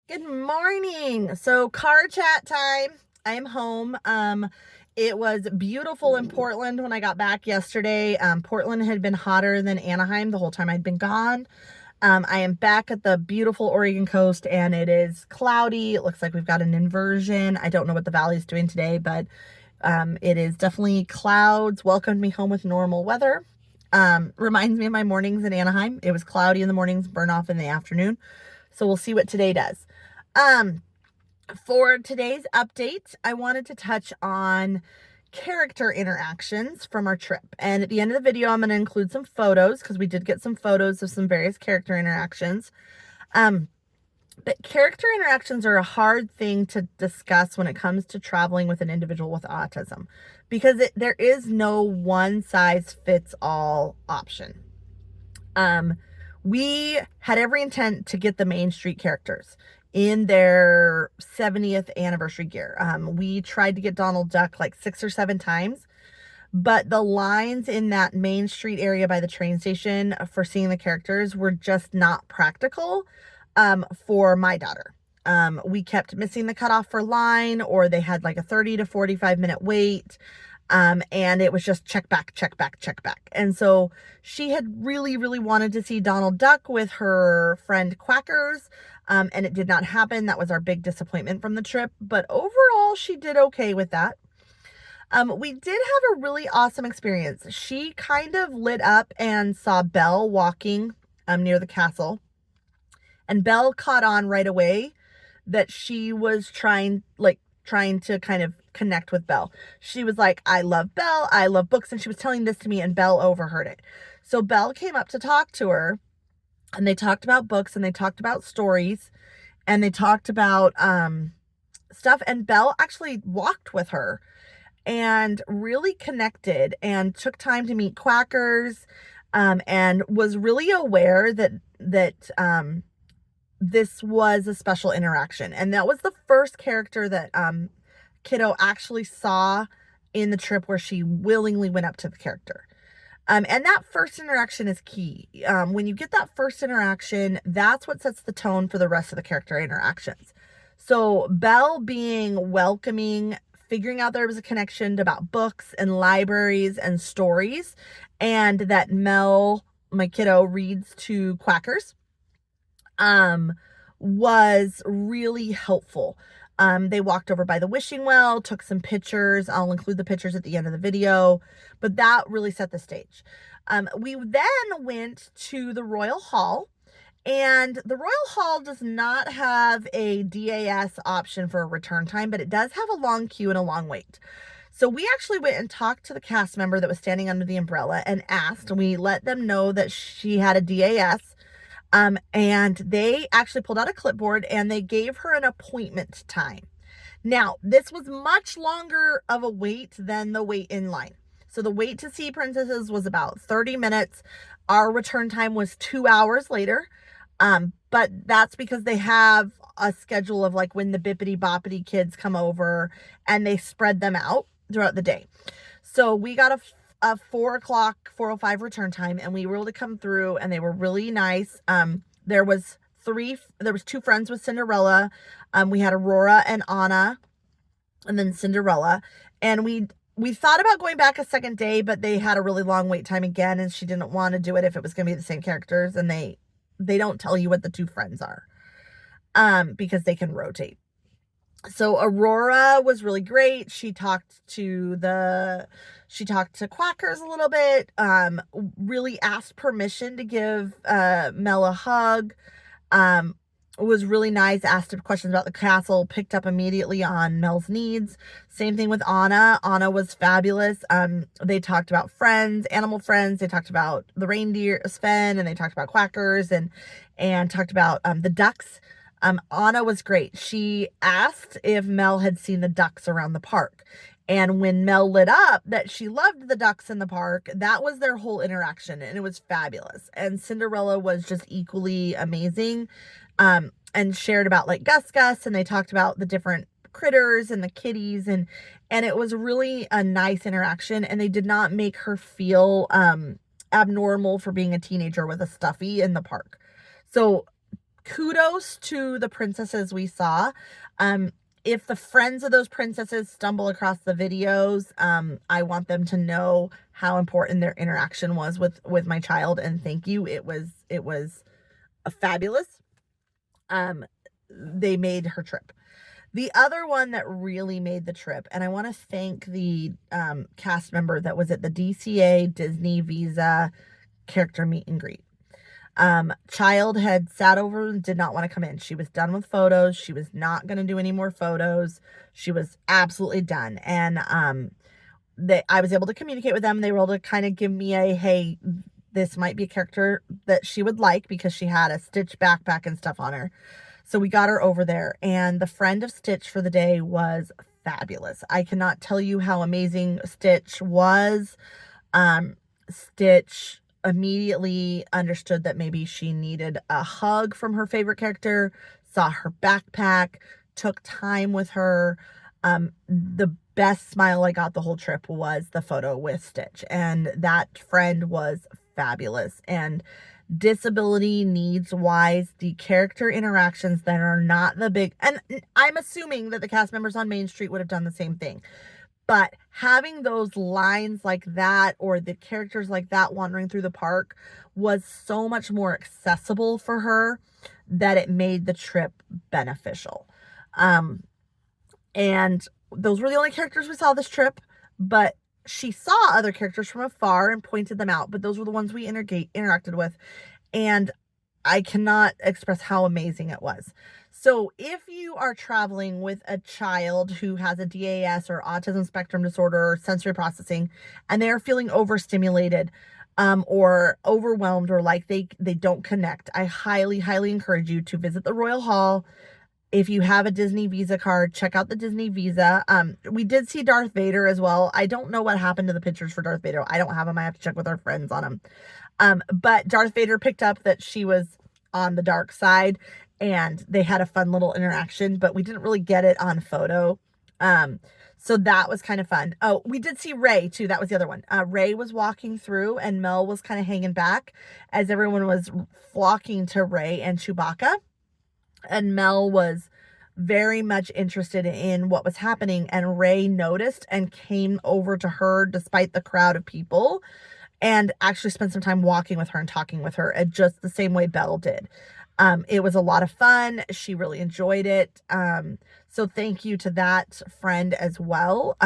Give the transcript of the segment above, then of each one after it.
Good morning. So car chat time. I am home. It was beautiful in Portland when I got back yesterday. Portland had been hotter than Anaheim the whole time I'd been gone. I am back at the beautiful Oregon coast and it is cloudy. It looks like we've got an inversion. I don't know what the valley is doing today, but it is definitely clouds. Welcomed me home with normal weather. Reminds me of my mornings in Anaheim. It was cloudy in the mornings, burn off in the afternoon. So we'll see what today does. Um, for today's update, I wanted to touch on character interactions from our trip. And at the end of the video, I'm going to include some photos because we did get some photos of some various character interactions. But character interactions are a hard thing to discuss when it comes to traveling with an individual with autism because there is no one size fits all option. We had every intent to get the Main Street characters in their 70th anniversary gear. We tried to get Donald Duck like 6 or 7 times, but the lines in that Main Street area by the train station for seeing the characters were just not practical for my daughter. We kept missing the cutoff for line, or they had like a 30 to 45 minute wait. And it was just check back, check back, check back. And so she had really, really wanted to see Donald Duck with her friend Quackers. And it did not happen. That was our big disappointment from the trip. But overall, she did okay with that. We did have a really awesome experience. She kind of lit up and saw Belle walking near the castle. And Belle caught on right away that she was trying to kind of connect with Belle. She was like, I love Belle, I love books, and she was telling this to me, and Belle overheard it. So Belle came up to talk to her, and they talked about books, and they talked about stories, and they talked about stuff, and Belle actually walked with her and really connected and took time to meet Quackers, and was really aware that this was a special interaction. And that was the first character that kiddo actually saw in the trip where she willingly went up to the character. And that first interaction is key. When you get that first interaction, that's what sets the tone for the rest of the character interactions. So Belle being welcoming, figuring out there was a connection about books and libraries and stories, and that Mel, my kiddo, reads to Quackers, was really helpful. They walked over by the wishing well, took some pictures. I'll include the pictures at the end of the video, but that really set the stage. We then went to the Royal Hall, and the Royal Hall does not have a DAS option for a return time, but it does have a long queue and a long wait. So we actually went and talked to the cast member that was standing under the umbrella and asked, and we let them know that she had a DAS. And they actually pulled out a clipboard and they gave her an appointment time. Now, this was much longer of a wait than the wait in line. So the wait to see princesses was about 30 minutes. Our return time was 2 hours later. But that's because they have a schedule of like when the bippity boppity kids come over and they spread them out throughout the day. So we got a 4 o'clock, 4:05 return time, and we were able to come through, and they were really nice. There was 2 friends with Cinderella. We had Aurora and Anna, and then Cinderella. And we thought about going back a second day, but they had a really long wait time again, and she didn't want to do it if it was going to be the same characters, and they don't tell you what the 2 friends are, because they can rotate. So Aurora was really great. She talked to Quackers a little bit, really asked permission to give Mel a hug, was really nice, asked questions about the castle, picked up immediately on Mel's needs. Same thing with Anna. Anna was fabulous. They talked about friends, animal friends. They talked about the reindeer, Sven, and they talked about Quackers and talked about the ducks. Anna was great. She asked if Mel had seen the ducks around the park. And when Mel lit up that she loved the ducks in the park, that was their whole interaction, and it was fabulous. And Cinderella was just equally amazing, and shared about like Gus, and they talked about the different critters and the kitties, and it was really a nice interaction, and they did not make her feel abnormal for being a teenager with a stuffy in the park. So kudos to the princesses we saw. If the friends of those princesses stumble across the videos, I want them to know how important their interaction was with my child, and thank you. It was a fabulous. They made her trip. The other one that really made the trip, and I want to thank the cast member that was at the DCA Disney Visa character meet and greet. Child had sat over and did not want to come in. She was done with photos. She was not going to do any more photos. She was absolutely done. And I was able to communicate with them. They were able to kind of give me a, hey, this might be a character that she would like, because she had a Stitch backpack and stuff on her. So we got her over there, and the friend of Stitch for the day was fabulous. I cannot tell you how amazing Stitch was. Stitch immediately understood that maybe she needed a hug from her favorite character, saw her backpack, took time with her. The best smile I got the whole trip was the photo with Stitch, and that friend was fabulous. And disability needs wise, the character interactions that are not the big, and I'm assuming that the cast members on Main Street would have done the same thing, but having those lines like that, or the characters like that wandering through the park, was so much more accessible for her that it made the trip beneficial. And those were the only characters we saw this trip, but she saw other characters from afar and pointed them out, but those were the ones we interacted with, and I cannot express how amazing it was. So if you are traveling with a child who has a DAS or autism spectrum disorder or sensory processing, and they are feeling overstimulated, or overwhelmed, or like they don't connect, I highly, highly encourage you to visit the Royal Hall. If you have a Disney Visa card, check out the Disney Visa. We did see Darth Vader as well. I don't know what happened to the pictures for Darth Vader. I don't have them. I have to check with our friends on them. But Darth Vader picked up that she was on the dark side, and they had a fun little interaction, but we didn't really get it on photo. So that was kind of fun. Oh, we did see Rey too. That was the other one. Rey was walking through, and Mel was kind of hanging back as everyone was flocking to Rey and Chewbacca. And Mel was very much interested in what was happening, and Rey noticed and came over to her despite the crowd of people, and actually spent some time walking with her and talking with her, just the same way Belle did. It was a lot of fun. She really enjoyed it. So thank you to that friend as well.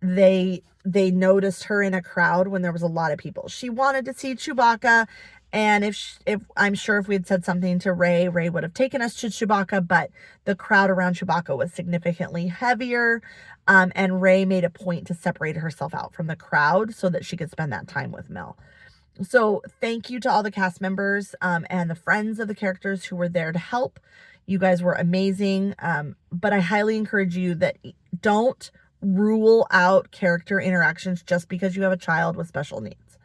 They noticed her in a crowd when there was a lot of people. She wanted to see Chewbacca, and if I'm sure if we had said something to Rey would have taken us to Chewbacca, but the crowd around Chewbacca was significantly heavier, and Rey made a point to separate herself out from the crowd so that she could spend that time with Mel. So thank you to all the cast members, and the friends of the characters who were there to help. You guys were amazing, but I highly encourage you that don't rule out character interactions just because you have a child with special needs.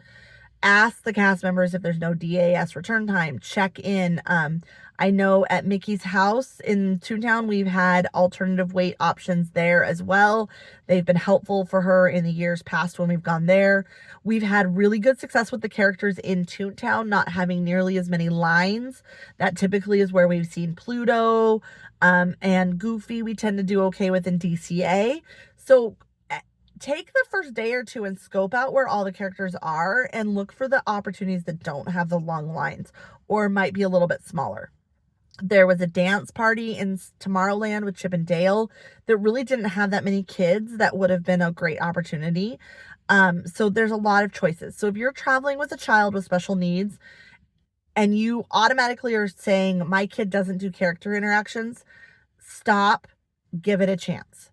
Ask the cast members if there's no DAS return time. Check in. I know at Mickey's house in Toontown, we've had alternative weight options there as well. They've been helpful for her in the years past when we've gone there. We've had really good success with the characters in Toontown not having nearly as many lines. That typically is where we've seen Pluto, and Goofy we tend to do okay with in DCA. So take the first day or two and scope out where all the characters are, and look for the opportunities that don't have the long lines or might be a little bit smaller. There was a dance party in Tomorrowland with Chip and Dale that really didn't have that many kids. That would have been a great opportunity. So there's a lot of choices. So if you're traveling with a child with special needs and you automatically are saying, my kid doesn't do character interactions, stop, give it a chance.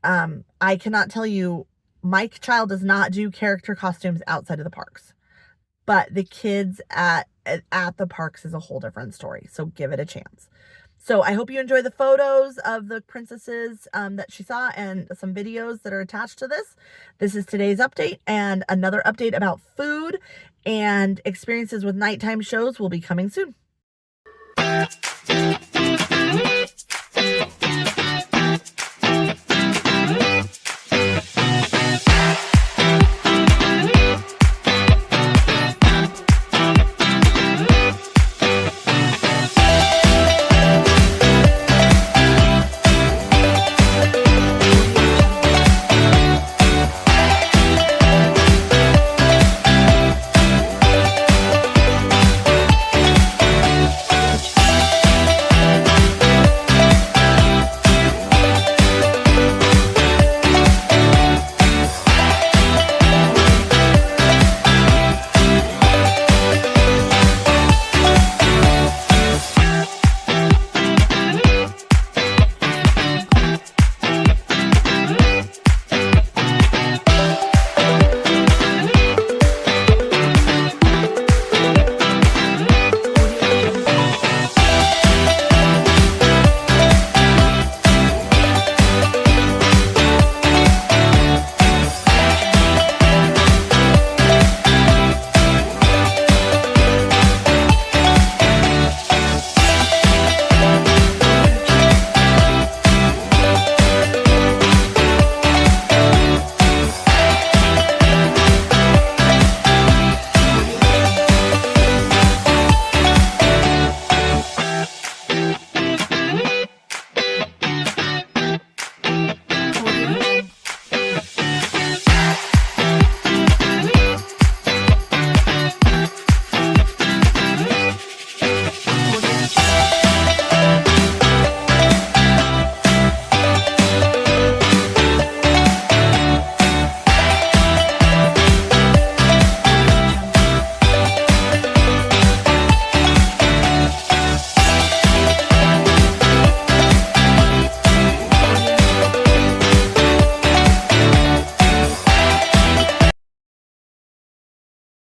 I cannot tell you, my child does not do character costumes outside of the parks, but the kids at the parks is a whole different story. So give it a chance. So I hope you enjoy the photos of the princesses that she saw, and some videos that are attached to this. This is today's update, and another update about food and experiences with nighttime shows will be coming soon.